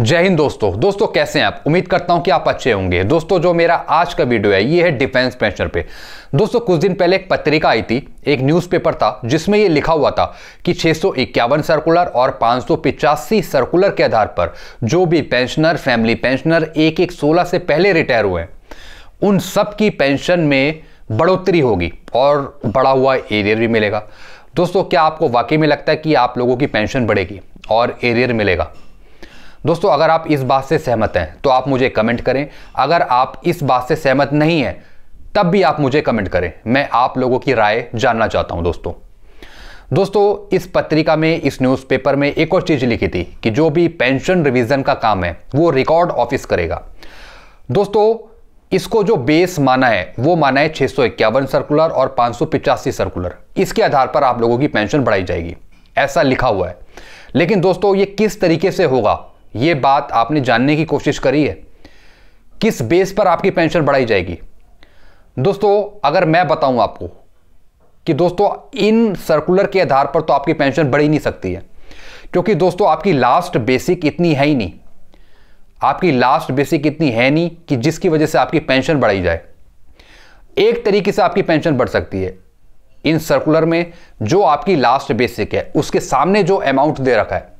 जय हिंद दोस्तों कैसे हैं आप। उम्मीद करता हूं कि आप अच्छे होंगे। दोस्तों जो मेरा आज का वीडियो है ये है डिफेंस पेंशन पे। दोस्तों कुछ दिन पहले एक पत्रिका आई थी, एक न्यूज़पेपर था जिसमें ये लिखा हुआ था कि 651 सर्कुलर और 585 सर्कुलर के आधार पर जो भी पेंशनर, फैमिली पेंशनर 1/1/16 से पहले रिटायर हुए हैं उन सब की पेंशन में बढ़ोतरी होगी और बढ़ा हुआ एरियर भी मिलेगा। दोस्तों क्या आपको वाकई में लगता है कि आप लोगों की पेंशन बढ़ेगी और एरियर मिलेगा? दोस्तों अगर आप इस बात से सहमत हैं तो आप मुझे कमेंट करें। अगर आप इस बात से सहमत नहीं हैं तब भी आप मुझे कमेंट करें, मैं आप लोगों की राय जानना चाहता हूं। दोस्तों इस पत्रिका में, इस न्यूज़पेपर में एक और चीज लिखी थी कि जो भी पेंशन रिवीजन का काम है वो रिकॉर्ड ऑफिस करेगा। दोस्तों इसको जो बेस माना है वो माना है 651 सर्कुलर और 585 सर्कुलर। इसके आधार पर आप लोगों की पेंशन बढ़ाई जाएगी, ऐसा लिखा हुआ है। लेकिन दोस्तों ये किस तरीके से होगा, ये बात आपने जानने की कोशिश करी है? किस बेस पर आपकी पेंशन बढ़ाई जाएगी? दोस्तों अगर मैं बताऊं आपको कि दोस्तों इन सर्कुलर के आधार पर तो आपकी पेंशन बढ़ ही नहीं सकती है, क्योंकि दोस्तों आपकी लास्ट बेसिक इतनी है ही नहीं। आपकी लास्ट बेसिक इतनी है नहीं कि जिसकी वजह से आपकी पेंशन बढ़ाई जाए। एक तरीके से आपकी पेंशन बढ़ सकती है, इन सर्कुलर में जो आपकी लास्ट बेसिक है उसके सामने जो अमाउंट दे रखा है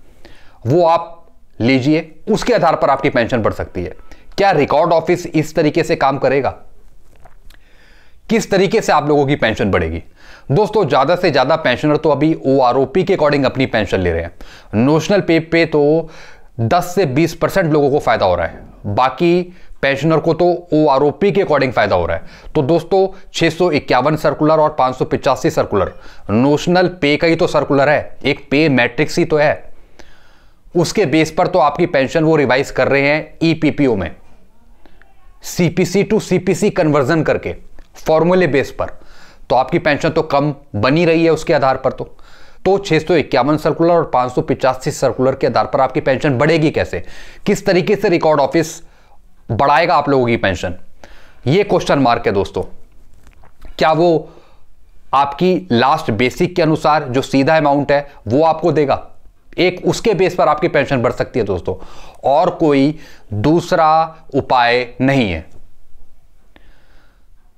वो आप लीजिए, उसके आधार पर आपकी पेंशन बढ़ सकती है। क्या रिकॉर्ड ऑफिस इस तरीके से काम करेगा? किस तरीके से आप लोगों की पेंशन बढ़ेगी? दोस्तों ज्यादा से ज्यादा पेंशनर तो अभी ओआरओपी के अकॉर्डिंग अपनी पेंशन ले रहे हैं। नोशनल पे तो 10 से 20% लोगों को फायदा हो रहा है, बाकी पेंशनर को तो ओआरओपी के अकॉर्डिंग फायदा हो रहा है। तो दोस्तों 651 सर्कुलर और 585 सर्कुलर नोशनल पे का ही तो सर्कुलर है, एक पे मैट्रिक्स ही तो है। उसके बेस पर तो आपकी पेंशन वो रिवाइज कर रहे हैं ईपीपीओ में, सीपीसी टू सीपीसी कन्वर्जन करके फॉर्मूले बेस पर। तो आपकी पेंशन तो कम बनी रही है उसके आधार पर। तो 651 सर्कुलर और 585 सर्कुलर के आधार पर आपकी पेंशन बढ़ेगी कैसे? किस तरीके से रिकॉर्ड ऑफिस बढ़ाएगा आप लोगों की पेंशन? ये क्वेश्चन मार्क है दोस्तों। क्या वो आपकी लास्ट बेसिक के अनुसार जो सीधा अमाउंट है वो आपको देगा? एक उसके बेस पर आपकी पेंशन बढ़ सकती है दोस्तों, और कोई दूसरा उपाय नहीं है।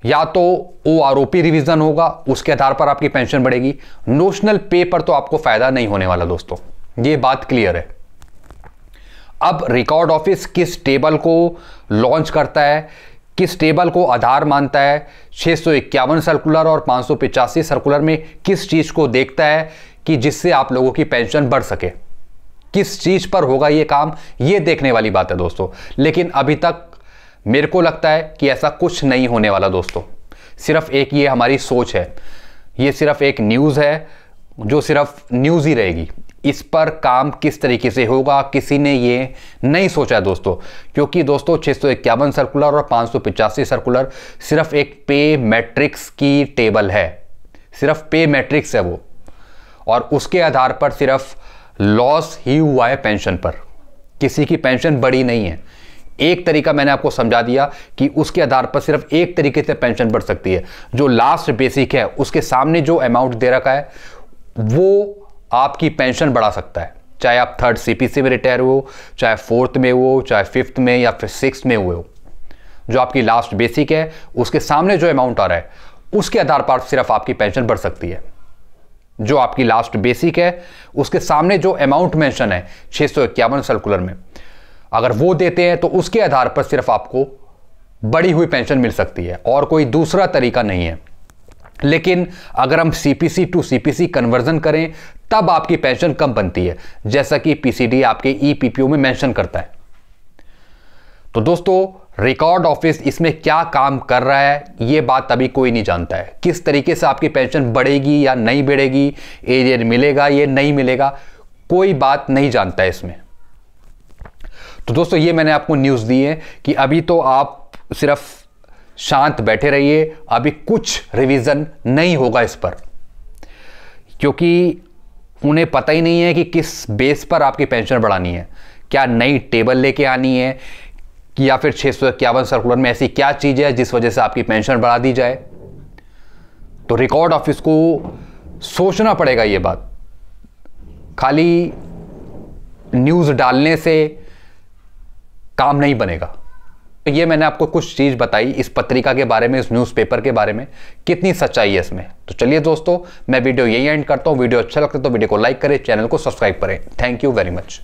या तो ओआरओपी रिवीजन होगा, उसके आधार पर आपकी पेंशन बढ़ेगी। नोशनल पे पर तो आपको फायदा नहीं होने वाला दोस्तों, ये बात क्लियर है। अब रिकॉर्ड ऑफिस किस टेबल को लॉन्च करता है, किस टेबल को आधार मानता है, 651 सर्कुलर और 585 सर्कुलर में किस चीज को देखता है कि जिससे आप लोगों की पेंशन बढ़ सके, किस चीज पर होगा ये काम, ये देखने वाली बात है दोस्तों। लेकिन अभी तक मेरे को लगता है कि ऐसा कुछ नहीं होने वाला दोस्तों। सिर्फ एक ये हमारी सोच है, ये सिर्फ एक न्यूज़ है जो सिर्फ न्यूज़ ही रहेगी। इस पर काम किस तरीके से होगा किसी ने ये नहीं सोचा है दोस्तों, क्योंकि दोस्तों 651 सर्कुलर और 585 सर्कुलर सिर्फ एक पे मैट्रिक्स की टेबल है, सिर्फ पे मैट्रिक्स है वो, और उसके आधार पर सिर्फ लॉस ही हुआ है पेंशन पर, किसी की पेंशन बढ़ी नहीं है। एक तरीका मैंने आपको समझा दिया कि उसके आधार पर सिर्फ एक तरीके से पेंशन बढ़ सकती है, जो लास्ट बेसिक है उसके सामने जो अमाउंट दे रखा है वो आपकी पेंशन बढ़ा सकता है। चाहे आप 3rd सीपीसी में रिटायर हो, चाहे 4th में हो, चाहे 5th में या फिर 6th में हुए हो, जो आपकी लास्ट बेसिक है उसके सामने जो अमाउंट आ रहा है उसके आधार पर सिर्फ आपकी पेंशन बढ़ सकती है। जो आपकी लास्ट बेसिक है उसके सामने जो अमाउंट मेंशन है 651 सर्कुलर में, अगर वो देते हैं तो उसके आधार पर सिर्फ आपको बढ़ी हुई पेंशन मिल सकती है, और कोई दूसरा तरीका नहीं है। लेकिन अगर हम सीपीसी टू सीपीसी कन्वर्जन करें तब आपकी पेंशन कम बनती है, जैसा कि पीसीडी आपके ईपीपीओ में मेंशन करता है। तो दोस्तों रिकॉर्ड ऑफिस इसमें क्या काम कर रहा है ये बात अभी कोई नहीं जानता है। किस तरीके से आपकी पेंशन बढ़ेगी या नहीं बढ़ेगी, एरियर मिलेगा या नहीं मिलेगा, कोई बात नहीं जानता है इसमें। तो दोस्तों ये मैंने आपको न्यूज़ दी है कि अभी तो आप सिर्फ शांत बैठे रहिए, अभी कुछ रिवीजन नहीं होगा इस पर, क्योंकि उन्हें पता ही नहीं है कि किस बेस पर आपकी पेंशन बढ़ानी है। क्या नई टेबल लेके आनी है कि या फिर 651 सर्कुलर में ऐसी क्या चीज़ है जिस वजह से आपकी पेंशन बढ़ा दी जाए? तो रिकॉर्ड ऑफिस को सोचना पड़ेगा ये बात। खाली न्यूज़ डालने से काम नहीं बनेगा। तो ये मैंने आपको कुछ चीज़ बताई इस पत्रिका के बारे में, इस न्यूज़पेपर के बारे में, कितनी सच्चाई है इसमें। तो चलिए दोस्तों, मैं वीडियो यही एंड करता हूँ। वीडियो अच्छा लगता है तो वीडियो को लाइक करें, चैनल को सब्सक्राइब करें। Thank you very much.